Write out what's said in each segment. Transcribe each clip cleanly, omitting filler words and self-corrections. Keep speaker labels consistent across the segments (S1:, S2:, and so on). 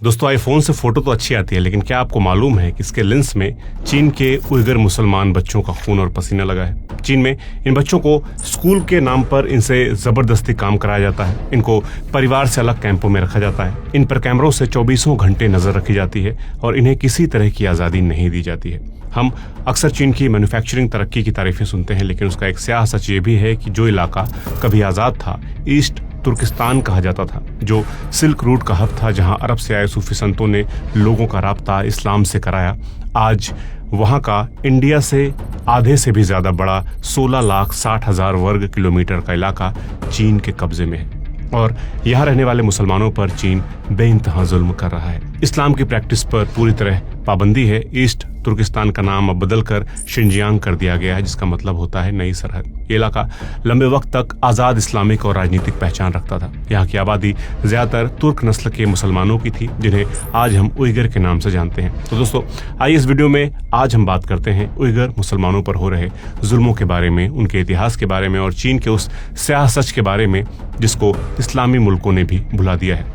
S1: दोस्तों, आईफोन से फोटो तो अच्छी आती है, लेकिन क्या आपको मालूम है कि इसके लेंस में चीन के उइगर मुसलमान बच्चों का खून और पसीना लगा है। चीन में इन बच्चों को स्कूल के नाम पर इनसे जबरदस्ती काम कराया जाता है। इनको परिवार से अलग कैंपों में रखा जाता है। इन पर कैमरों से 24 घंटे नजर रखी जाती है और इन्हें किसी तरह की आज़ादी नहीं दी जाती है। हम अक्सर चीन की मैन्युफैक्चरिंग तरक्की की तारीफें सुनते हैं, लेकिन उसका एक स्याह सच ये भी है कि जो इलाका कभी आज़ाद था, ईस्ट तुर्किस्तान कहा जाता था, जो सिल्क रूट का हब था, जहां अरब से आए सूफी संतों ने लोगों का राब्ता इस्लाम से कराया, आज वहां का इंडिया से आधे से भी ज्यादा बड़ा 16,60,000 वर्ग किलोमीटर का इलाका चीन के कब्जे में है और यहाँ रहने वाले मुसलमानों पर चीन बेइंतहा जुल्म कर रहा है। इस्लाम की प्रैक्टिस पर पूरी तरह पाबंदी है। ईस्ट तुर्किस्तान का नाम अब बदलकर शिनजियांग कर दिया गया है, जिसका मतलब होता है नई सरहद। ये इलाका लंबे वक्त तक आज़ाद इस्लामिक और राजनीतिक पहचान रखता था। यहाँ की आबादी ज्यादातर तुर्क नस्ल के मुसलमानों की थी, जिन्हें आज हम उइगर के नाम से जानते हैं। तो दोस्तों, आइए इस वीडियो में आज हम बात करते हैं उइगर मुसलमानों पर हो रहे जुल्मों के बारे में, उनके इतिहास के बारे में और चीन के उस स्याह सच के बारे में जिसको इस्लामी मुल्कों ने भी भुला दिया है।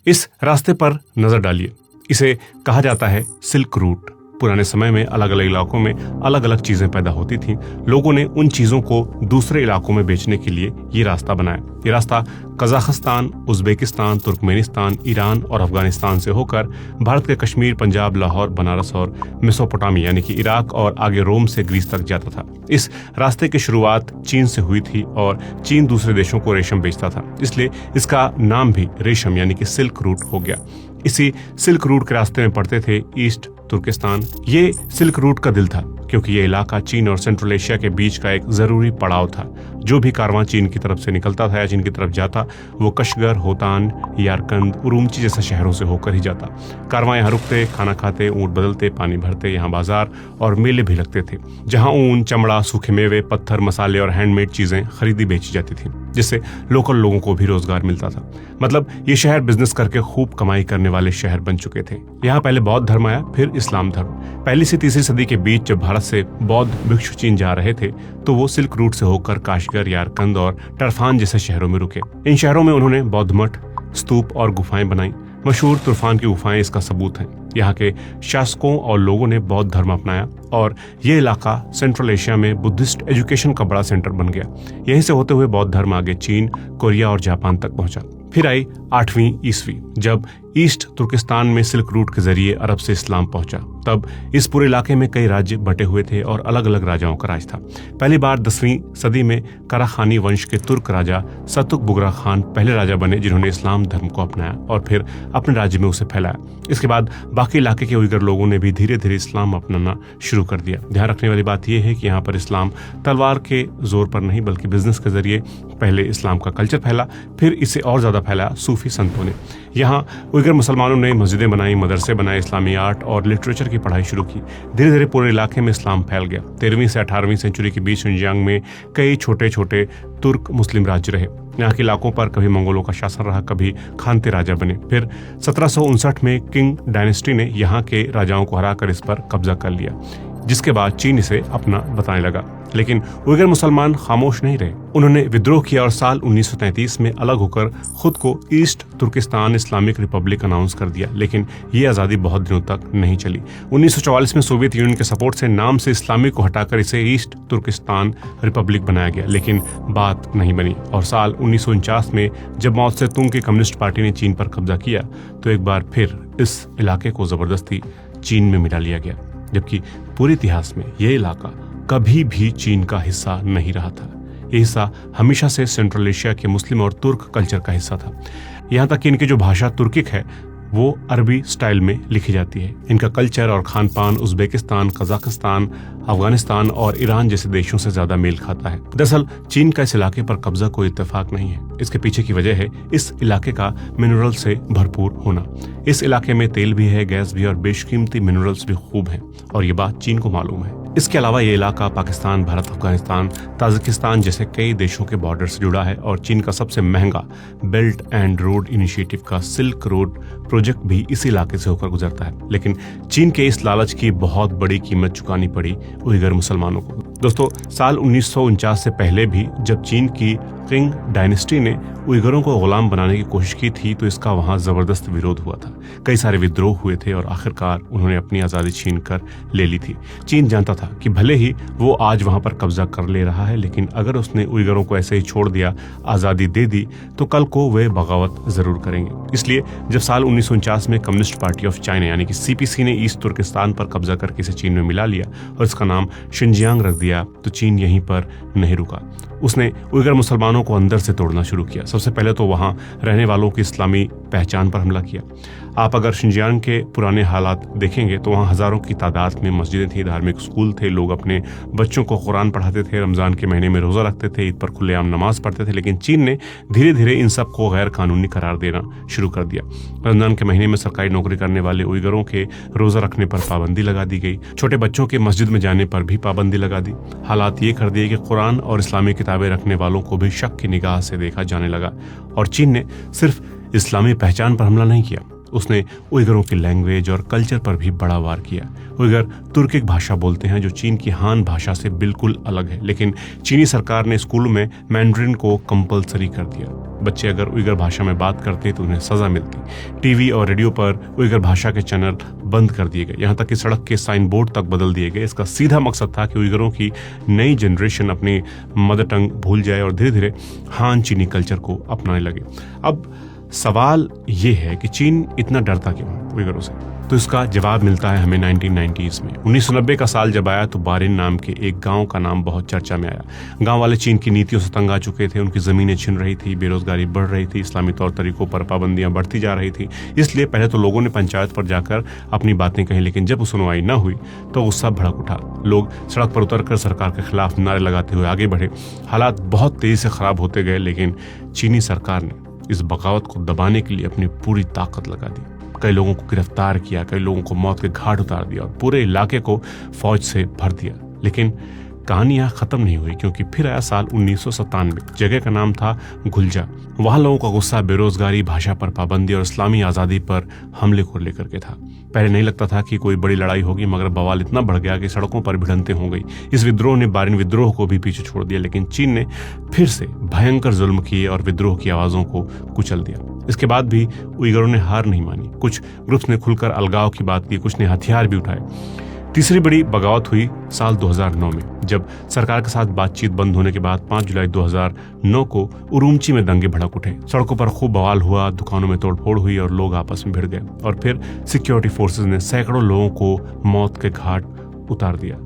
S1: इस रास्ते पर नजर डालिए। इसे कहा जाता है सिल्क रूट। पुराने समय में अलग अलग इलाकों में अलग अलग चीजें पैदा होती थीं। लोगों ने उन चीजों को दूसरे इलाकों में बेचने के लिए ये रास्ता बनाया। ये रास्ता कजाकिस्तान, उज्बेकिस्तान, तुर्कमेनिस्तान, ईरान और अफगानिस्तान से होकर भारत के कश्मीर, पंजाब, लाहौर, बनारस और मेसोपोटामिया यानी कि इराक और आगे रोम से ग्रीस तक जाता था। इस रास्ते की शुरुआत चीन से हुई थी और चीन दूसरे देशों को रेशम बेचता था, इसलिए इसका नाम भी रेशम यानी कि सिल्क रूट हो गया। इसी सिल्क रूट के रास्ते में पड़ते थे ईस्ट तुर्किस्तान। ये सिल्क रूट का दिल था, क्योंकि ये इलाका चीन और सेंट्रल एशिया के बीच का एक जरूरी पड़ाव था। जो भी कारवां चीन की तरफ से निकलता था या चीन की तरफ जाता, वो कशगर, होतान, यारकंद, उरुमची जैसे शहरों से होकर ही जाता। कारवां यहाँ रुकते, खाना खाते, ऊंट बदलते, पानी भरते। यहाँ बाजार और मेले भी लगते थे, जहाँ ऊन, चमड़ा, सूखे मेवे, पत्थर, मसाले और हैंडमेड चीजें खरीदी बेची जाती थी, जिससे लोकल लोगों को भी रोजगार मिलता था। मतलब ये शहर बिजनेस करके खूब कमाई करने वाले शहर बन चुके थे। यहाँ पहले बौद्ध धर्म आया, फिर इस्लाम धर्म। पहली से तीसरी सदी के बीच जब भारत से बौद्ध भिक्षु चीन जा रहे थे, तो वो सिल्क रूट से होकर काशगर, यारकंद और टरफान जैसे शहरों में रुके। इन शहरों में उन्होंने बौद्ध मठ, स्तूप और गुफाएं बनाई। मशहूर तुर्फान की गुफाएं इसका सबूत हैं। यहाँ के शासकों और लोगों ने बौद्ध धर्म अपनाया और ये इलाका सेंट्रल एशिया में बुद्धिस्ट एजुकेशन का बड़ा सेंटर बन गया। यहीं से होते हुए बौद्ध धर्म आगे चीन, कोरिया और जापान तक पहुंचा। फिर आई 8वीं ईस्वी, जब ईस्ट तुर्किस्तान में सिल्क रूट के जरिए अरब से इस्लाम पहुंचा। तब इस पूरे इलाके में कई राज्य बटे हुए थे और अलग अलग राजाओं का राज था। पहली बार 10वीं सदी में कराखानी वंश के तुर्क राजा सतुक बुगरा खान पहले राजा बने, जिन्होंने इस्लाम धर्म को अपनाया और फिर अपने राज्य में उसे फैलाया। इसके बाद बाकी इलाके के उइगर लोगों ने भी धीरे धीरे इस्लाम अपनाना शुरू कर दिया। ध्यान रखने वाली बात यह है कि यहाँ पर इस्लाम तलवार के जोर पर नहीं, बल्कि बिजनेस के जरिए पहले इस्लाम का कल्चर फैला, फिर इसे और ज्यादा फैलाया सूफी संतों ने। यहाँ उइगर मुसलमानों ने मस्जिदें बनाई, मदरसे बनाए, इस्लामी आर्ट और लिटरेचर की पढ़ाई शुरू की। धीरे धीरे पूरे इलाके में इस्लाम फैल गया। 13वीं से 18वीं सेंचुरी के बीच शिनजियांग में कई छोटे छोटे तुर्क मुस्लिम राज्य रहे। यहाँ के इलाकों पर कभी मंगोलों का शासन रहा, कभी खानते राजा बने। फिर 1759 में किंग डायनेस्टी ने यहाँ के राजाओं को हराकर इस पर कब्जा कर लिया, जिसके बाद चीन इसे अपना बताने लगा। लेकिन उइगर मुसलमान खामोश नहीं रहे। उन्होंने विद्रोह किया और साल 1933 में अलग होकर खुद को east Turkistan Islamic republic announce कर दिया। लेकिन ये आज़ादी बहुत दिनों तक नहीं चली। 1944 में सोवियत यूनियन के सपोर्ट से नाम से इस्लामिक को हटाकर इसे ईस्ट तुर्किस्तान रिपब्लिक बनाया गया, लेकिन बात नहीं बनी। और साल 1949 में जब माओ त्से तुंग की कम्युनिस्ट पार्टी ने चीन पर कब्जा किया, तो एक बार फिर इस इलाके को जबरदस्ती चीन में मिला लिया गया, जबकि पूरे इतिहास में यह इलाका कभी भी चीन का हिस्सा नहीं रहा था। यह हिस्सा हमेशा से सेंट्रल एशिया के मुस्लिम और तुर्क कल्चर का हिस्सा था। यहाँ तक कि इनकी जो भाषा तुर्किक है, वो अरबी स्टाइल में लिखी जाती है। इनका कल्चर और खान पान उज्बेकिस्तान, कजाकिस्तान, अफगानिस्तान और ईरान जैसे देशों से ज्यादा मेल खाता है। दरअसल चीन का इस इलाके पर कब्जा कोई इत्तेफाक नहीं है। इसके पीछे की वजह है इस इलाके का मिनरल से भरपूर होना। इस इलाके में तेल भी है, गैस भी और बेशकीमती मिनरल्स भी खूब हैं, और ये बात चीन को मालूम है। इसके अलावा ये इलाका पाकिस्तान, भारत, अफगानिस्तान, ताजिकिस्तान जैसे कई देशों के बॉर्डर से जुड़ा है और चीन का सबसे महंगा बेल्ट एंड रोड इनिशिएटिव का सिल्क रोड प्रोजेक्ट भी इस इलाके से होकर गुजरता है। लेकिन चीन के इस लालच की बहुत बड़ी कीमत चुकानी पड़ी उइगर मुसलमानों को। दोस्तों, साल 1949 से पहले भी जब चीन की किंग डायनेस्टी ने उइगरों को गुलाम बनाने की कोशिश की थी तो इसका वहां जबरदस्त विरोध हुआ था। कई सारे विद्रोह हुए थे और आखिरकार उन्होंने अपनी आज़ादी छीन कर ले ली थी। चीन जानता था कि भले ही वो आज वहां पर कब्जा कर ले रहा है, लेकिन अगर उसने उइगरों को ऐसे ही छोड़ दिया, आज़ादी दे दी, तो कल को वे बगावत जरूर करेंगे। इसलिए जब साल 1949 में कम्युनिस्ट पार्टी ऑफ चाइना यानी कि CPC ने ईस्ट तुर्किस्तान पर कब्जा करके इसे चीन में मिला लिया और इसका नाम शिनजियांग रख दिया, तो चीन यहीं पर नहीं रुका। उसने उइगर मुसलमानों को अंदर से तोड़ना शुरू किया। सबसे पहले तो वहां रहने वालों की इस्लामी पहचान पर हमला किया। आप अगर शिनजियांग के पुराने हालात देखेंगे तो वहां हजारों की तादाद में मस्जिदें थी, धार्मिक स्कूल थे, लोग अपने बच्चों को कुरान पढ़ाते थे, रमजान के महीने में रोजा रखते थे, ईद पर खुलेआम नमाज पढ़ते थे। लेकिन चीन ने धीरे धीरे इन सब को गैर कानूनी करार देना शुरू कर दिया। रमजान के महीने में सरकारी नौकरी करने वाले उइगरों के रोजा रखने पर पाबंदी लगा दी गई। छोटे बच्चों के मस्जिद में जाने पर भी पाबंदी लगा दी। हालात ये कर दिए कि कुरान और इस्लामी किताबें रखने वालों को भी शक की निगाह से देखा जाने लगा। और चीन ने सिर्फ इस्लामी पहचान पर हमला नहीं किया, उसने उइगरों की लैंग्वेज और कल्चर पर भी बड़ा वार किया। उइगर तुर्किक भाषा बोलते हैं जो चीन की हान भाषा से बिल्कुल अलग है, लेकिन चीनी सरकार ने स्कूलों में मैंड्रिन को कंपलसरी कर दिया। बच्चे अगर उइगर भाषा में बात करते तो उन्हें सजा मिलती। टीवी और रेडियो पर उइगर भाषा के चैनल बंद कर दिए गए, यहाँ तक कि सड़क के साइन बोर्ड तक बदल दिए गए। इसका सीधा मकसद था कि उइगरों की नई जनरेशन अपनी मदर टंग भूल जाए और धीरे धीरे हान चीनी कल्चर को अपनाने लगे। अब सवाल ये है कि चीन इतना डरता क्यों है उइगरों से? तो इसका जवाब मिलता है हमें 1990s में। 1990 का साल जब आया तो बारिन नाम के एक गांव का नाम बहुत चर्चा में आया। गांव वाले चीन की नीतियों से तंग आ चुके थे, उनकी जमीनें छिन रही थी, बेरोजगारी बढ़ रही थी, इस्लामी तौर तरीकों पर पाबंदियां बढ़ती जा रही थी। इसलिए पहले तो लोगों ने पंचायत पर जाकर अपनी बातें कही, लेकिन जब सुनवाई न हुई तो गुस्सा भड़क उठा। लोग सड़क पर उतरकर सरकार के खिलाफ नारे लगाते हुए आगे बढ़े। हालात बहुत तेजी से खराब होते गए, लेकिन चीनी सरकार ने इस बगावत को दबाने के लिए अपनी पूरी ताकत लगा दी। कई लोगों को गिरफ्तार किया, कई लोगों को मौत के घाट उतार दिया और पूरे इलाके को फौज से भर दिया। लेकिन कहानी यहाँ खत्म नहीं हुई, क्योंकि फिर आया साल 1997। जगह का नाम था गुलजा। वहां लोगों का गुस्सा बेरोजगारी, भाषा पर पाबंदी और इस्लामी आज़ादी पर हमले को लेकर के था। पहले नहीं लगता था कि कोई बड़ी लड़ाई होगी, मगर बवाल इतना बढ़ गया कि सड़कों पर भिड़ंतें हो गई। इस विद्रोह ने बारिन विद्रोह को भी पीछे छोड़ दिया, लेकिन चीन ने फिर से भयंकर जुल्म किए और विद्रोह की आवाज़ों को कुचल दिया। इसके बाद भी उइगरों ने हार नहीं मानी। कुछ ग्रुप्स ने खुलकर अलगाव की बात की, कुछ ने हथियार भी उठाए। तीसरी बड़ी बगावत हुई साल 2009 में, जब सरकार के साथ बातचीत बंद होने के बाद 5 जुलाई 2009 को उरुमची में दंगे भड़क उठे। सड़कों पर खूब बवाल हुआ, दुकानों में तोड़फोड़ हुई और लोग आपस में भिड़ गए। और फिर सिक्योरिटी फोर्सेस ने सैकड़ों लोगों को मौत के घाट उतार दिया।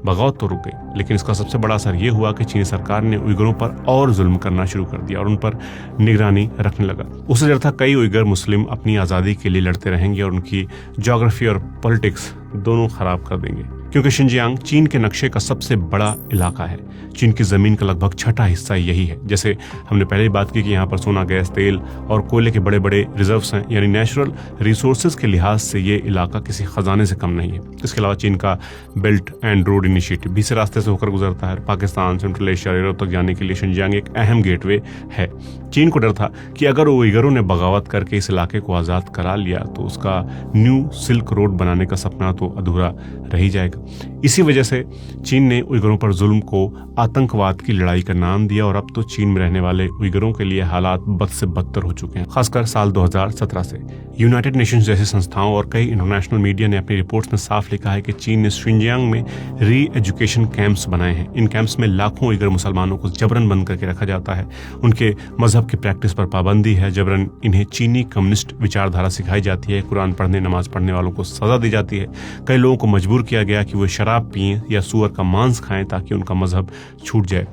S1: बगावत तो रुक गई, लेकिन इसका सबसे बड़ा असर यह हुआ कि चीनी सरकार ने उइगरों पर और जुल्म करना शुरू कर दिया और उन पर निगरानी रखने लगा। उससे डर था कई उइगर मुस्लिम अपनी आज़ादी के लिए लड़ते रहेंगे और उनकी ज्योग्राफी और पॉलिटिक्स दोनों खराब कर देंगे, क्योंकि शिनजियांग चीन के नक्शे का सबसे बड़ा इलाका है। चीन की जमीन का लगभग छठा हिस्सा यही है। जैसे हमने पहले ही बात की कि यहाँ पर सोना, गैस, तेल और कोयले के बड़े बड़े रिजर्व्स हैं, यानी नेचुरल रिसोर्सेज के लिहाज से ये इलाका किसी खजाने से कम नहीं है। इसके अलावा चीन का बेल्ट एंड रोड इनिशिएटिव भी इस रास्ते से होकर गुजरता है। पाकिस्तान, सेंट्रल एशिया, यूरोप तक जाने के लिए शिनजियांग एक अहम गेटवे है। चीन को डर था कि अगर उइगरों ने बगावत करके इस इलाके को आज़ाद करा लिया तो उसका न्यू सिल्क रोड बनाने का सपना तो अधूरा रह ही जाएगा। इसी वजह से चीन ने उइगरों पर जुल्म को आतंकवाद की लड़ाई का नाम दिया और अब तो चीन में रहने वाले उइगरों के लिए हालात बद से बदतर हो चुके हैं। खासकर साल 2017 से यूनाइटेड नेशंस जैसी संस्थाओं और कई इंटरनेशनल मीडिया ने अपनी रिपोर्ट्स में साफ लिखा है कि चीन ने शिनजियांग में री एजुकेशन कैंप्स बनाए हैं। इन कैंप्स में लाखों उइगर मुसलमानों को जबरन बंद करके रखा जाता है। उनके मजहब की प्रैक्टिस पर पाबंदी है। जबरन इन्हें चीनी कम्युनिस्ट विचारधारा सिखाई जाती है। कुरान पढ़ने, नमाज पढ़ने वालों को सजा दी जाती है। कई लोगों को मजबूर किया गया कि वो शराब पिएं या सूअर का मांस खाएं ताकि उनका मजहब छूट जाए।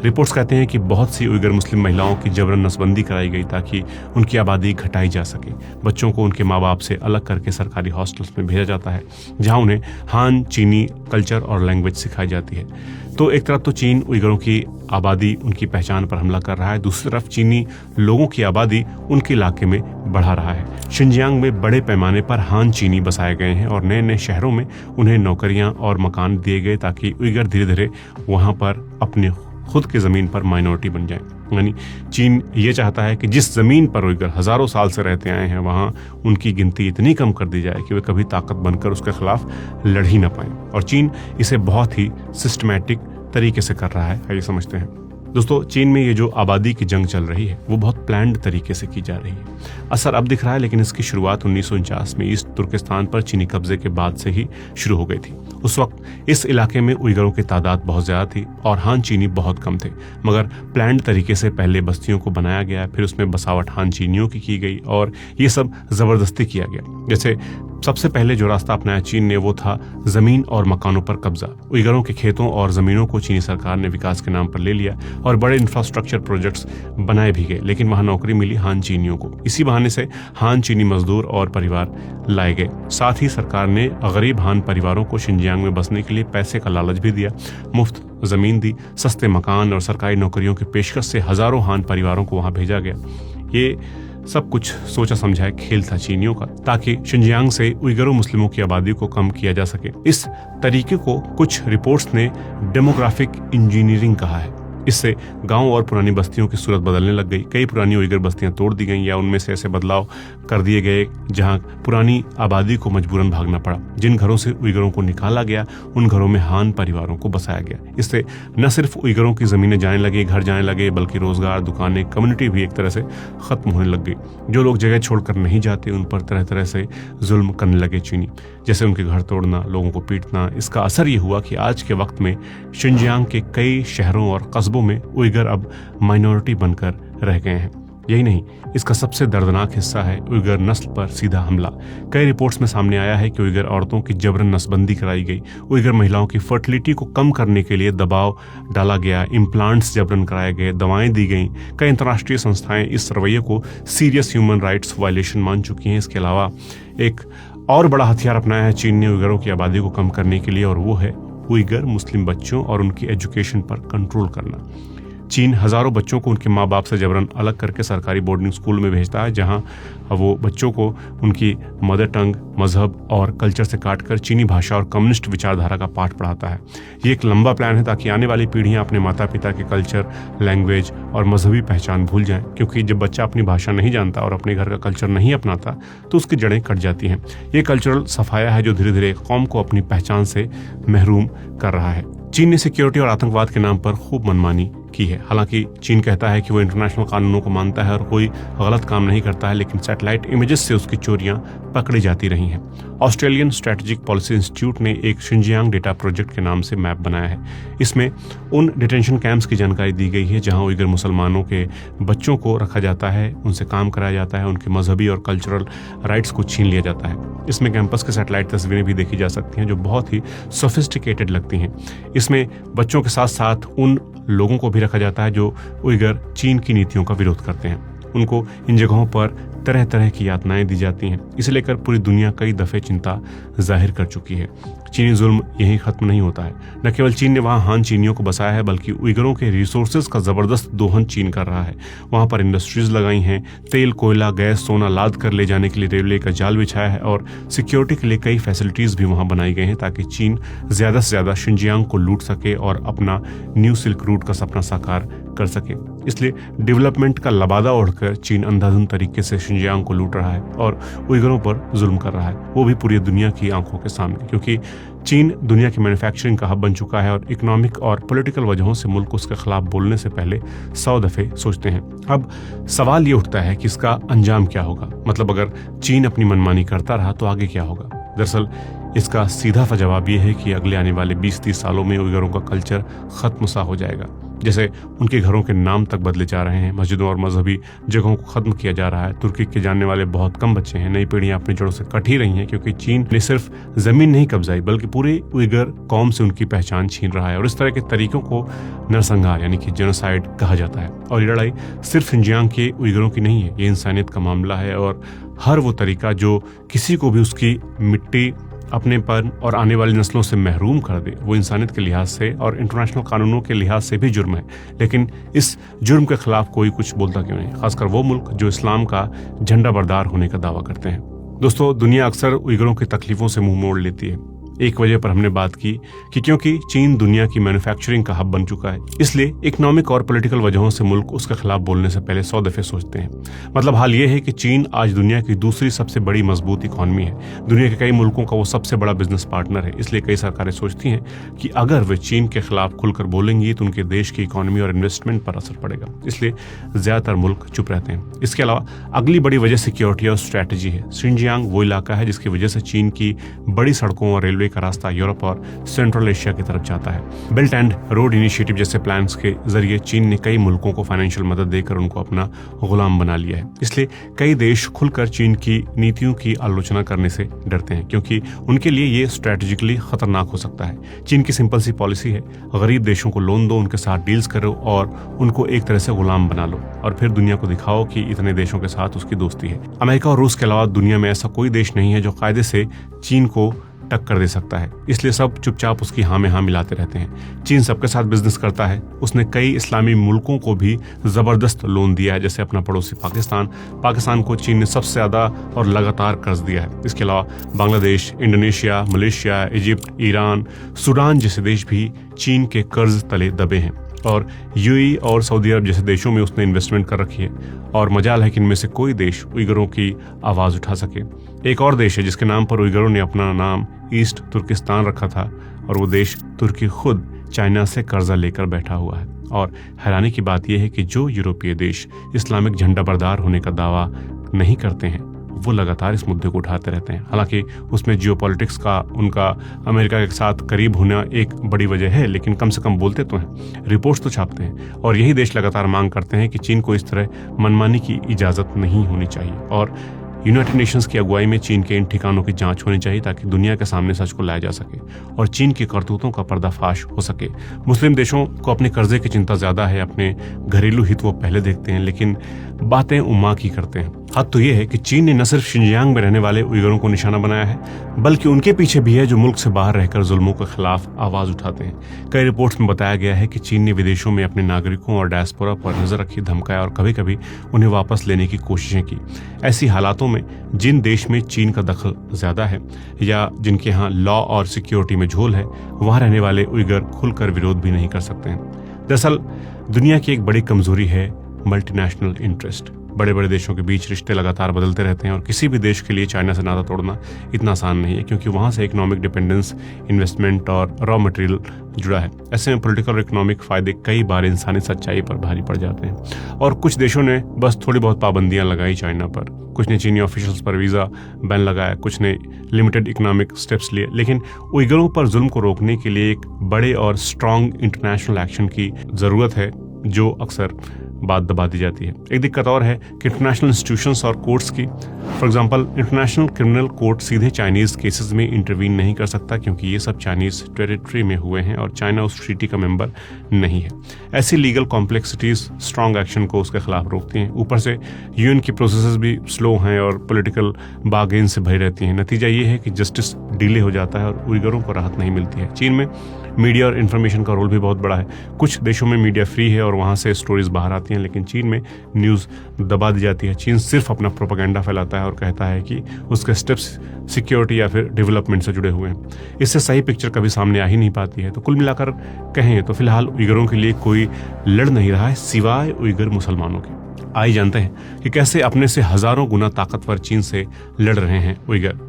S1: रिपोर्ट्स कहते हैं कि बहुत सी उइगर मुस्लिम महिलाओं की जबरन नसबंदी कराई गई ताकि उनकी आबादी घटाई जा सके। बच्चों को उनके माँ बाप से अलग करके सरकारी हॉस्टल्स में भेजा जाता है, जहां उन्हें हान चीनी कल्चर और लैंग्वेज सिखाई जाती है। तो एक तरफ तो चीन उइगरों की आबादी, उनकी पहचान पर हमला कर रहा है, दूसरी तरफ चीनी लोगों की आबादी उनके इलाके में बढ़ा रहा है। शिनजियांग में बड़े पैमाने पर हान चीनी बसाए गए हैं और नए नए शहरों में उन्हें नौकरियां और मकान दिए गए ताकि उइगर धीरे धीरे वहां पर अपने खुद की जमीन पर माइनॉरिटी बन जाए। यानी चीन ये चाहता है कि जिस जमीन पर उइगर हजारों साल से रहते आए हैं वहां उनकी गिनती इतनी कम कर दी जाए कि वे कभी ताकत बनकर उसके खिलाफ लड़ ही ना पाए। और चीन इसे बहुत ही सिस्टमैटिक तरीके से कर रहा है, आइए समझते हैं। दोस्तों, चीन में ये जो आबादी की जंग चल रही है वो बहुत प्लान्ड तरीके से की जा रही है। असर अब दिख रहा है, लेकिन इसकी शुरुआत 1949 में ईस्ट तुर्किस्तान पर चीनी कब्जे के बाद से ही शुरू हो गई थी। उस वक्त इस इलाके में उइगरों की तादाद बहुत ज्यादा थी और हान चीनी बहुत कम थे, मगर प्लान्ड तरीके से पहले बस्तियों को बनाया गया, फिर उसमें बसावट हान चीनियों की गई और ये सब जबरदस्ती किया गया। जैसे सबसे पहले जो रास्ता अपनाया चीन ने वो था जमीन और मकानों पर कब्जा। उइगरों के खेतों और जमीनों को चीनी सरकार ने विकास के नाम पर ले लिया और बड़े इंफ्रास्ट्रक्चर प्रोजेक्ट्स बनाए भी गए, लेकिन वहां नौकरी मिली हान चीनियों को। इसी बहाने से हान चीनी मजदूर और परिवार लाए गए। साथ ही सरकार ने गरीब हान परिवारों को शिनजियांग में बसने के लिए पैसे का लालच भी दिया, मुफ्त जमीन दी, सस्ते मकान और सरकारी नौकरियों की पेशकश से हजारों हान परिवारों को वहां भेजा गया। ये सब कुछ सोचा समझा खेल था चीनियों का, ताकि शिनजियांग से उइगरों मुस्लिमों की आबादी को कम किया जा सके। इस तरीके को कुछ रिपोर्ट्स ने डेमोग्राफिक इंजीनियरिंग कहा है। इससे गांव और पुरानी बस्तियों की सूरत बदलने लग गई। कई पुरानी उइगर बस्तियां तोड़ दी गईं या उनमें से ऐसे बदलाव कर दिए गए जहां पुरानी आबादी को मजबूरन भागना पड़ा। जिन घरों से उइगरों को निकाला गया उन घरों में हान परिवारों को बसाया गया। इससे न सिर्फ उइगरों की जमीनें जाने लगी, घर जाने लगे, बल्कि रोजगार, दुकानें, कम्युनिटी भी एक तरह से खत्म होने लग गई। जो लोग जगह छोड़कर नहीं जाते उन पर तरह तरह से जुल्म करने लगे चीनी, जैसे उनके घर तोड़ना, लोगों को पीटना। इसका असर ये हुआ कि आज के वक्त में शिनजियांग के कई शहरों और कस्बों में उइगर अब माइनॉरिटी बनकर रह गए हैं। यही नहीं, इसका सबसे दर्दनाक हिस्सा है उइगर नस्ल पर सीधा हमला। कई रिपोर्ट्स में सामने आया है कि उइगर औरतों की जबरन नसबंदी कराई गई, उइगर महिलाओं की फर्टिलिटी को कम करने के लिए दबाव डाला गया, इम्प्लांट्स जबरन कराए गए, दवाएं दी गईं। कई अंतर्राष्ट्रीय संस्थाएं इस रवैये को सीरियस ह्यूमन राइट्स वायलेशन मान चुकी हैं। इसके अलावा एक और बड़ा हथियार अपनाया है चीन ने उइगरों की आबादी को कम करने के लिए, और वो है उइगर मुस्लिम बच्चों और उनकी एजुकेशन पर कंट्रोल करना। चीन हजारों बच्चों को उनके माँ बाप से जबरन अलग करके सरकारी बोर्डिंग स्कूल में भेजता है, जहां वो बच्चों को उनकी मदर टंग, मजहब और कल्चर से काटकर चीनी भाषा और कम्युनिस्ट विचारधारा का पाठ पढ़ाता है। ये एक लंबा प्लान है ताकि आने वाली पीढ़ियां अपने माता पिता के कल्चर, लैंग्वेज और मजहबी पहचान भूल जाएं, क्योंकि जब बच्चा अपनी भाषा नहीं जानता और अपने घर का कल्चर नहीं अपनाता तो उसकी जड़ें कट जाती हैं। ये कल्चरल सफाया है जो धीरे धीरे एक कौम को अपनी पहचान से महरूम कर रहा है। चीन ने सिक्योरिटी और आतंकवाद के नाम पर खूब मनमानी की है। हालांकि चीन कहता है कि वो इंटरनेशनल कानूनों को मानता है और कोई गलत काम नहीं करता है, लेकिन सैटेलाइट इमेजेस से उसकी चोरियां पकड़ी जाती रही हैं। ऑस्ट्रेलियन स्ट्रेटेजिक पॉलिसी इंस्टीट्यूट ने एक शिनजियांग डेटा प्रोजेक्ट के नाम से मैप बनाया है। इसमें उन डिटेंशन कैंप्स की जानकारी दी गई है जहां उइगर मुसलमानों के बच्चों को रखा जाता है, उनसे काम कराया जाता है, उनके मजहबी और कल्चरल राइट्स को छीन लिया जाता है। इसमें कैंपस के सैटेलाइट तस्वीरें भी देखी जा सकती हैं जो बहुत ही सोफिस्टिकेटेड लगती हैं। इसमें बच्चों के साथ साथ उन लोगों को भी रखा जाता है जो उइगर चीन की नीतियों का विरोध करते हैं। उनको इन जगहों पर तरह तरह की यातनाएं दी जाती हैं। इसे लेकर पूरी दुनिया कई दफे चिंता जाहिर कर चुकी है। चीनी जुल्म यहीं खत्म नहीं होता है। न केवल चीन ने वहां हान चीनियों को बसाया है, बल्कि उइगरों के रिसोर्सेज का जबरदस्त दोहन चीन कर रहा है। वहां पर इंडस्ट्रीज लगाई हैं, तेल, कोयला, गैस, सोना लाद कर ले जाने के लिए रेलवे का जाल बिछाया है और सिक्योरिटी के लिए कई फैसिलिटीज भी वहां बनाई गई हैं ताकि चीन ज्यादा से ज्यादा शिनजियांग को लूट सके और अपना न्यू सिल्क रूट का सपना साकार कर सके। इसलिए डेवलपमेंट का लबादा ओढ़कर चीन अंधाधुंध तरीके से शिनजियांग को लूट रहा है और उइगरों पर जुल्म कर रहा है, वो भी पूरी दुनिया की आंखों के सामने, क्योंकि चीन दुनिया की मैन्युफैक्चरिंग का हब बन चुका है और इकोनॉमिक और पॉलिटिकल वजहों से मुल्क उसके खिलाफ बोलने से पहले 100 दफे सोचते हैं। अब सवाल ये उठता है कि इसका अंजाम क्या होगा, मतलब अगर चीन अपनी मनमानी करता रहा तो आगे क्या होगा। दरअसल इसका सीधा सा जवाब ये है कि अगले आने वाले 20-30 सालों में उइगरों का कल्चर खत्म सा हो जाएगा। जैसे उनके घरों के नाम तक बदले जा रहे हैं, मस्जिदों और मजहबी जगहों को खत्म किया जा रहा है। तुर्की के जानने वाले बहुत कम बच्चे हैं। नई पीढ़ियां अपनी जड़ों से कट ही रही हैं, क्योंकि चीन ने सिर्फ जमीन नहीं कब्जाई बल्कि पूरे उइगर कौम से उनकी पहचान छीन रहा है। और इस तरह के तरीकों को नरसंहार यानी कि जेनोसाइड कहा जाता है। और ये लड़ाई सिर्फ शिनजियांग के उइगरों की नहीं है, ये इंसानियत का मामला है। और हर वो तरीका जो किसी को भी उसकी मिट्टी, अपनेपन और आने वाली नस्लों से महरूम कर दे, वो इंसानियत के लिहाज से और इंटरनेशनल कानूनों के लिहाज से भी जुर्म है। लेकिन इस जुर्म के खिलाफ कोई कुछ बोलता क्यों नहीं, खासकर वो मुल्क जो इस्लाम का झंडा बरदार होने का दावा करते हैं। दोस्तों, दुनिया अक्सर उइगरों की तकलीफों से मुंह मोड़ लेती है। एक वजह पर हमने बात की कि क्योंकि चीन दुनिया की मैन्युफैक्चरिंग का हब बन चुका है, इसलिए इकोनॉमिक और पॉलिटिकल वजहों से मुल्क उसके खिलाफ बोलने से पहले 100 दफे सोचते हैं। मतलब हाल ये है कि चीन आज दुनिया की दूसरी सबसे बड़ी मजबूत इकॉनमी है, दुनिया के कई मुल्कों का वो सबसे बड़ा बिजनेस पार्टनर है। इसलिए कई सरकारें सोचती हैं कि अगर वे चीन के खिलाफ खुलकर बोलेंगी तो उनके देश की इकॉनमी और इन्वेस्टमेंट पर असर पड़ेगा, इसलिए ज्यादातर मुल्क चुप रहते हैं। इसके अलावा अगली बड़ी वजह सिक्योरिटी और स्ट्रैटेजी है। शिनजियांग वो इलाका है जिसकी वजह से चीन की बड़ी सड़कों और रेलवे का रास्ता यूरोप और सेंट्रल एशिया की तरफ जाता है। बेल्ट एंड रोड इनिशिएटिव जैसे प्लान्स के जरिए चीन ने कई मुल्कों को फाइनेंशियल मदद देकर उनको अपना गुलाम बना लिया है। इसलिए कई देश खुलकर चीन की नीतियों की आलोचना करने से डरते हैं, क्योंकि उनके लिए ये स्ट्रैटेजिकली खतरनाक हो सकता है। चीन की सिंपल सी पॉलिसी है, गरीब देशों को लोन दो, उनके साथ डील्स करो और उनको एक तरह से गुलाम बना लो और फिर दुनिया को दिखाओ कि इतने देशों के साथ उसकी दोस्ती है। अमेरिका और रूस के अलावा दुनिया में ऐसा कोई देश नहीं है जो कायदे से चीन को टक्कर दे सकता है, इसलिए सब चुपचाप उसकी हाँ में हाँ मिलाते रहते हैं। चीन सबके साथ बिजनेस करता है। उसने कई इस्लामी मुल्कों को भी जबरदस्त लोन दिया है, जैसे अपना पड़ोसी पाकिस्तान को चीन ने सबसे ज्यादा और लगातार कर्ज दिया है। इसके अलावा Bangladesh, Indonesia, Malaysia, Egypt, Iran, Sudan जैसे देश भी चीन के कर्ज तले दबे हैं और यूएई और सऊदी अरब जैसे देशों में उसने इन्वेस्टमेंट कर रखी है और मजाल है कि इनमें से कोई देश उइगरों की आवाज उठा सके। एक और देश है जिसके नाम पर उइगरों ने अपना नाम ईस्ट तुर्किस्तान रखा था और वो देश तुर्की खुद चाइना से कर्जा लेकर बैठा हुआ है। और हैरानी की बात यह है कि जो यूरोपीय देश इस्लामिक झंडा बरदार होने का दावा नहीं करते हैं वो लगातार इस मुद्दे को उठाते रहते हैं। हालांकि उसमें जियोपॉलिटिक्स का उनका अमेरिका के साथ करीब होना एक बड़ी वजह है, लेकिन कम से कम बोलते तो हैं, रिपोर्ट्स तो छापते हैं और यही देश लगातार मांग करते हैं कि चीन को इस तरह मनमानी की इजाज़त नहीं होनी चाहिए और यूनाइटेड नेशंस की अगुवाई में चीन के इन ठिकानों की जांच होनी चाहिए ताकि दुनिया के सामने सच को लाया जा सके और चीन की करतूतों का पर्दाफाश हो सके। मुस्लिम देशों को अपने कर्जे की चिंता ज्यादा है, अपने घरेलू हित वो पहले देखते हैं, लेकिन बातें उम्मा की करते हैं। हद तो ये है कि चीन ने न सिर्फ शिनजियांग में रहने वाले उइगरों को निशाना बनाया है, बल्कि उनके पीछे भी है जो मुल्क से बाहर रहकर जुल्मों के खिलाफ आवाज उठाते हैं। कई रिपोर्ट्स में बताया गया है कि चीन ने विदेशों में अपने नागरिकों और डायस्पोरा पर नजर रखी, धमकाया और कभी कभी उन्हें वापस लेने की कोशिशें की। ऐसी हालातों में जिन देश में चीन का दखल ज्यादा है या जिनके यहाँ लॉ और सिक्योरिटी में झोल है, वहां रहने वाले उइगर खुलकर विरोध भी नहीं कर सकते हैं। दरअसल दुनिया की एक बड़ी कमजोरी है मल्टीनेशनल इंटरेस्ट। बड़े बड़े देशों के बीच रिश्ते लगातार बदलते रहते हैं और किसी भी देश के लिए चाइना से नाता तोड़ना इतना आसान नहीं है, क्योंकि वहां से इकोनॉमिक डिपेंडेंस, इन्वेस्टमेंट और रॉ मटेरियल जुड़ा है। ऐसे में पॉलिटिकल और इकोनॉमिक फायदे कई बार इंसानी सच्चाई पर भारी पड़ जाते हैं और कुछ देशों ने बस थोड़ी बहुत पाबंदियां लगाई चाइना पर, कुछ ने चीनी ऑफिशियल्स पर वीज़ा बैन लगाया, कुछ ने लिमिटेड इकोनॉमिक स्टेप्स लिए, लेकिन उइगरों पर जुल्म को रोकने के लिए एक बड़े और स्ट्रॉन्ग इंटरनेशनल एक्शन की ज़रूरत है जो अक्सर बात दबा दी जाती है। एक दिक्कत और है कि इंटरनेशनल इंस्टीट्यूशंस और कोर्ट्स की, for example international criminal court सीधे चाइनीज केसेस में इंटरवीन नहीं कर सकता, क्योंकि ये सब चाइनीज टेरिटरी में हुए हैं और चाइना उस ट्रीटी का मेंबर नहीं है। ऐसी लीगल कॉम्प्लेक्सिटीज स्ट्रॉन्ग एक्शन को उसके खिलाफ रोकती हैं। ऊपर से यूएन की प्रोसेसेस भी स्लो हैं और पॉलिटिकल बार्गेन से भरी रहती हैं। नतीजा ये है कि जस्टिस डिले हो जाता है और उइगरों को राहत नहीं मिलती है। चीन में मीडिया और इन्फॉर्मेशन का रोल भी बहुत बड़ा है। कुछ देशों में मीडिया फ्री है और वहाँ से स्टोरीज बाहर आती हैं, लेकिन चीन में न्यूज़ दबा दी जाती है। चीन सिर्फ अपना प्रोपेगेंडा फैलाता है और कहता है कि उसके स्टेप्स सिक्योरिटी या फिर डेवलपमेंट से जुड़े हुए हैं। इससे सही पिक्चर कभी सामने आ ही नहीं पाती है। तो कुल मिलाकर कहें तो फिलहाल उइगरों के लिए कोई लड़ नहीं रहा है सिवाय उइगर मुसलमानों के। आइए जानते हैं कि कैसे अपने से हजारों गुना ताकतवर चीन से लड़ रहे हैं उइगर।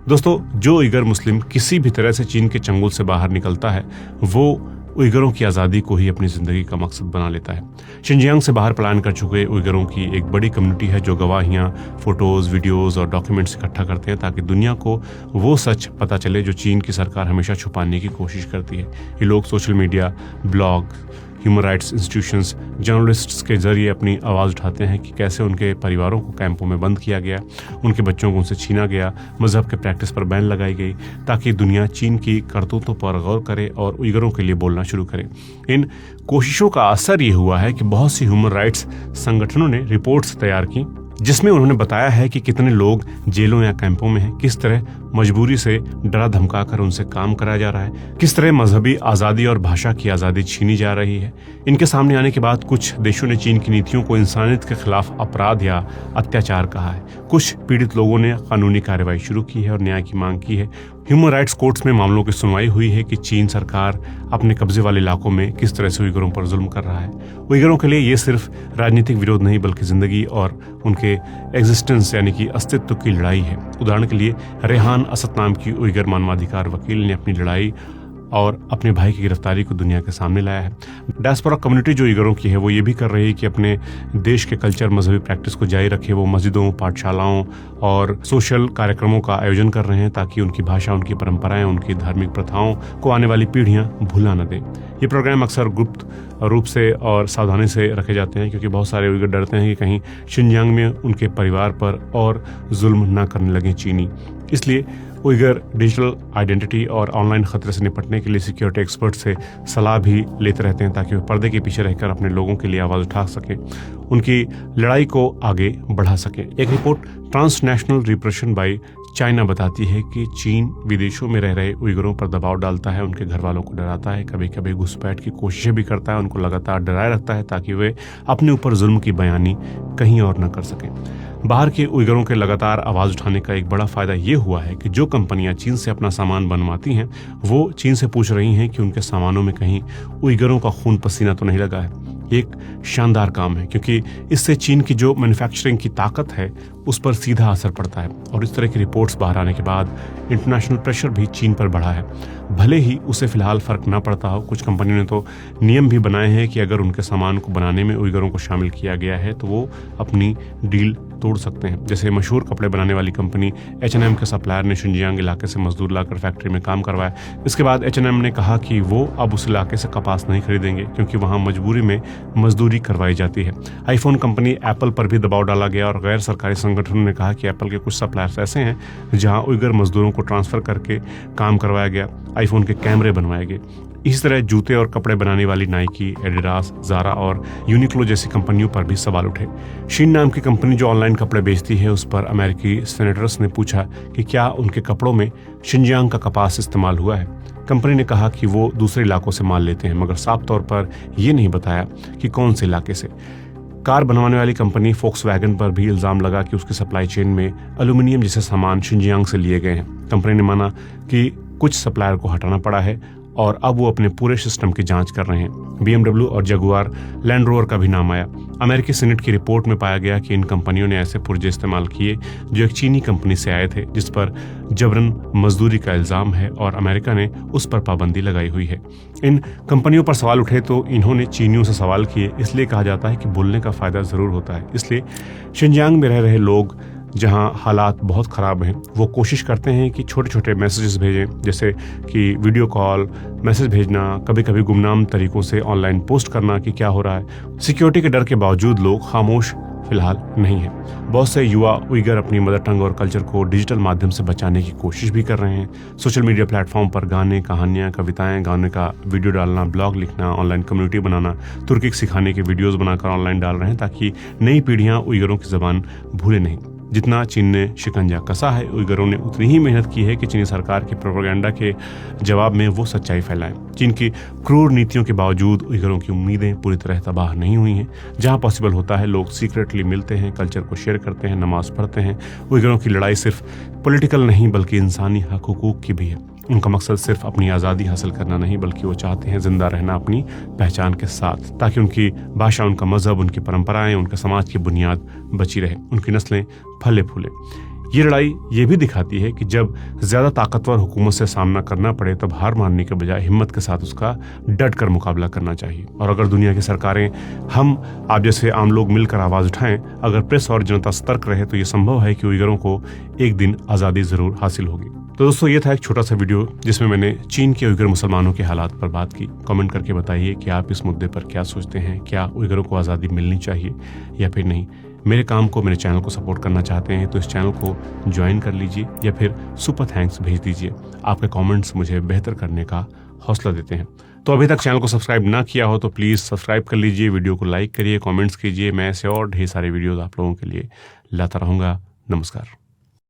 S1: दोस्तों, जो उइगर मुस्लिम किसी भी तरह से चीन के चंगुल से बाहर निकलता है वो उइगरों की आज़ादी को ही अपनी ज़िंदगी का मकसद बना लेता है। शिनजियांग से बाहर पलायन कर चुके उइगरों की एक बड़ी कम्युनिटी है जो गवाहियाँ, फोटोज़, वीडियोज़ और डॉक्यूमेंट्स इकट्ठा करते हैं ताकि दुनिया को वो सच पता चले जो चीन की सरकार हमेशा छुपाने की कोशिश करती है। ये लोग social media, blog, human rights institutions, journalists के जरिए अपनी आवाज़ उठाते हैं कि कैसे उनके परिवारों को कैंपों में बंद किया गया, उनके बच्चों को उनसे छीना गया, मजहब के प्रैक्टिस पर बैन लगाई गई, ताकि दुनिया चीन की करतूतों पर गौर करे और उइगरों के लिए बोलना शुरू करे। इन कोशिशों का असर ये हुआ है कि बहुत सी ह्यूमन राइट्स संगठनों ने रिपोर्ट्स तैयार की जिसमें उन्होंने बताया है कि कितने लोग जेलों या कैंपों में हैं, किस तरह मजबूरी से डरा धमका कर उनसे काम कराया जा रहा है, किस तरह मजहबी आज़ादी और भाषा की आज़ादी छीनी जा रही है। इनके सामने आने के बाद कुछ देशों ने चीन की नीतियों को इंसानियत के खिलाफ अपराध या अत्याचार कहा है। कुछ पीड़ित लोगों ने कानूनी कार्रवाई शुरू की है और न्याय की मांग की है। ह्यूमन राइट्स कोर्ट्स में मामलों की सुनवाई हुई है कि चीन सरकार अपने कब्जे वाले इलाकों में किस तरह से उइगरों पर जुल्म कर रहा है। उइगरों के लिए ये सिर्फ राजनीतिक विरोध नहीं बल्कि जिंदगी और उनके एग्जिस्टेंस यानी कि अस्तित्व की लड़ाई है। उदाहरण के लिए रेहान असद नाम की उइगर मानवाधिकार वकील ने अपनी लड़ाई और अपने भाई की गिरफ्तारी को दुनिया के सामने लाया है। डायस्पोरा कम्युनिटी जो उइगरों की है वो ये भी कर रही है कि अपने देश के कल्चर मजहबी प्रैक्टिस को जारी रखे। वो मस्जिदों, पाठशालाओं और सोशल कार्यक्रमों का आयोजन कर रहे हैं ताकि उनकी भाषा, उनकी परंपराएं, उनकी धार्मिक प्रथाओं को आने वाली पीढ़ियां भूला न दें। ये प्रोग्राम अक्सर गुप्त रूप से और सावधानी से रखे जाते हैं क्योंकि बहुत सारे उइगर डरते हैं कि कहीं शिनजियांग में उनके परिवार पर और जुल्म न करने लगे चीनी। इसलिए उइगर डिजिटल आइडेंटिटी और ऑनलाइन खतरे से निपटने के लिए सिक्योरिटी एक्सपर्ट से सलाह भी लेते रहते हैं ताकि वे पर्दे के पीछे रहकर अपने लोगों के लिए आवाज़ उठा सकें, उनकी लड़ाई को आगे बढ़ा सकें। एक report transnational repression by China बताती है कि चीन विदेशों में रह रहे उइगरों पर दबाव डालता है, उनके घर वालों को डराता है, कभी कभी घुसपैठ की कोशिशें भी करता है, उनको लगातार डराए रखता है ताकि वे अपने ऊपर जुल्म की बयानी कहीं और न कर सकें। बाहर के उइगरों के लगातार आवाज़ उठाने का एक बड़ा फायदा ये हुआ है कि जो कंपनियां चीन से अपना सामान बनवाती हैं वो चीन से पूछ रही हैं कि उनके सामानों में कहीं उइगरों का खून पसीना तो नहीं लगा है। एक शानदार काम है क्योंकि इससे चीन की जो मैन्युफैक्चरिंग की ताकत है उस पर सीधा असर पड़ता है और इस तरह की रिपोर्ट्स बाहर आने के बाद इंटरनेशनल प्रेशर भी चीन पर बढ़ा है। भले ही उसे फिलहाल फर्क ना पड़ता हो, कुछ कंपनियों ने तो नियम भी बनाए हैं कि अगर उनके सामान को बनाने में उइगरों को शामिल किया गया है तो वो अपनी डील तोड़ सकते हैं। जैसे मशहूर कपड़े बनाने वाली कंपनी H&M के सप्लायर ने शिनजियांग इलाके से मजदूर लाकर फैक्ट्री में काम करवाया। इसके बाद H&M ने कहा कि वो अब उस इलाके से कपास नहीं खरीदेंगे क्योंकि वहां मजबूरी में मजदूरी करवाई जाती है। आईफोन कंपनी एप्पल पर भी दबाव डाला गया और गैर सरकारी संगठनों ने कहा कि एप्पल के कुछ सप्लायर्स ऐसे हैं जहां उइगर मजदूरों को ट्रांसफर करके काम करवाया गया, आईफोन के कैमरे बनवाए गए। इसी तरह जूते और कपड़े बनाने वाली नाइकी, एडिडास, ज़ारा और यूनिक्लो जैसी कंपनियों पर भी सवाल उठे। शीन नाम की कंपनी जो ऑनलाइन कपड़े बेचती है उस पर अमेरिकी सेनेटर्स ने पूछा कि क्या उनके कपड़ों में शिनजियांग का कपास इस्तेमाल हुआ है। कंपनी ने कहा कि वो दूसरे इलाकों से माल लेते हैं मगर साफ तौर पर ये नहीं बताया कि कौन से इलाके से। कार बनवाने वाली कंपनी फोक्सवैगन पर भी इल्जाम लगा कि उसकी सप्लाई चेन में एल्यूमिनियम जैसे सामान शिनजियांग से लिए गए हैं। कंपनी ने माना कि कुछ सप्लायर को हटाना पड़ा है और अब वो अपने पूरे सिस्टम की जांच कर रहे हैं। BMW और जगुआर लैंड रोवर का भी नाम आया। अमेरिकी सीनेट की रिपोर्ट में पाया गया कि इन कंपनियों ने ऐसे पुर्जे इस्तेमाल किए जो एक चीनी कंपनी से आए थे जिस पर जबरन मजदूरी का इल्जाम है और अमेरिका ने उस पर पाबंदी लगाई हुई है। इन कंपनियों पर सवाल उठे तो इन्होंने चीनियों से सवाल किए। इसलिए कहा जाता है कि बोलने का फायदा जरूर होता है। इसलिए शिनजियांग में रह रहे लोग जहां हालात बहुत ख़राब हैं वो कोशिश करते हैं कि छोटे छोटे मैसेजेस भेजें, जैसे कि वीडियो कॉल, मैसेज भेजना, कभी कभी गुमनाम तरीकों से ऑनलाइन पोस्ट करना कि क्या हो रहा है। सिक्योरिटी के डर के बावजूद लोग खामोश फिलहाल नहीं है। बहुत से युवा उइगर अपनी मदर टंग और कल्चर को डिजिटल माध्यम से बचाने की कोशिश भी कर रहे हैं। सोशल मीडिया प्लेटफॉर्म पर गाने, कहानियां, कविताएं, गाने का वीडियो डालना, ब्लॉग लिखना, ऑनलाइन कम्युनिटी बनाना, तुर्किक सिखाने के वीडियोस बनाकर ऑनलाइन डाल रहे हैं ताकि नई पीढ़ियां उइगरों की जबान भूले नहीं। जितना चीन ने शिकंजा कसा है उइगरों ने उतनी ही मेहनत की है कि चीनी सरकार की प्रोपेगेंडा के जवाब में वो सच्चाई फैलाएं। चीन की क्रूर नीतियों के बावजूद उइगरों की उम्मीदें पूरी तरह तबाह नहीं हुई हैं। जहां पॉसिबल होता है लोग सीक्रेटली मिलते हैं, कल्चर को शेयर करते हैं, नमाज पढ़ते हैं। उइगरों की लड़ाई सिर्फ पॉलिटिकल नहीं बल्कि इंसानी हक हुकूक की भी है। उनका मकसद सिर्फ अपनी आज़ादी हासिल करना नहीं बल्कि वो चाहते हैं जिंदा रहना अपनी पहचान के साथ, ताकि उनकी भाषा, उनका मजहब, उनकी परंपराएं, उनके समाज की बुनियाद बची रहे, उनकी नस्लें फले फूले। ये लड़ाई ये भी दिखाती है कि जब ज्यादा ताकतवर हुकूमत से सामना करना पड़े तब हार मानने के बजाय हिम्मत के साथ उसका डट कर मुकाबला करना चाहिए। और अगर दुनिया की सरकारें, हम, आप जैसे आम लोग मिलकर आवाज उठाएं, अगर प्रेस और जनता सतर्क रहे तो ये संभव है कि उइगरों को एक दिन आज़ादी जरूर हासिल होगी। तो दोस्तों, ये था एक छोटा सा वीडियो जिसमें मैंने चीन के उइगर मुसलमानों के हालात पर बात की। कमेंट करके बताइए कि आप इस मुद्दे पर क्या सोचते हैं। क्या उइगरों को आज़ादी मिलनी चाहिए या फिर नहीं। मेरे काम को, मेरे चैनल को सपोर्ट करना चाहते हैं तो इस चैनल को ज्वाइन कर लीजिए या फिर सुपर थैंक्स भेज दीजिए। आपके कमेंट्स मुझे बेहतर करने का हौसला देते हैं। तो अभी तक चैनल को सब्सक्राइब ना किया हो तो प्लीज़ सब्सक्राइब कर लीजिए, वीडियो को लाइक करिए, कमेंट्स कीजिए। मैं ऐसे और ढेर सारे वीडियोज़ आप लोगों के लिए लाता रहूँगा। नमस्कार।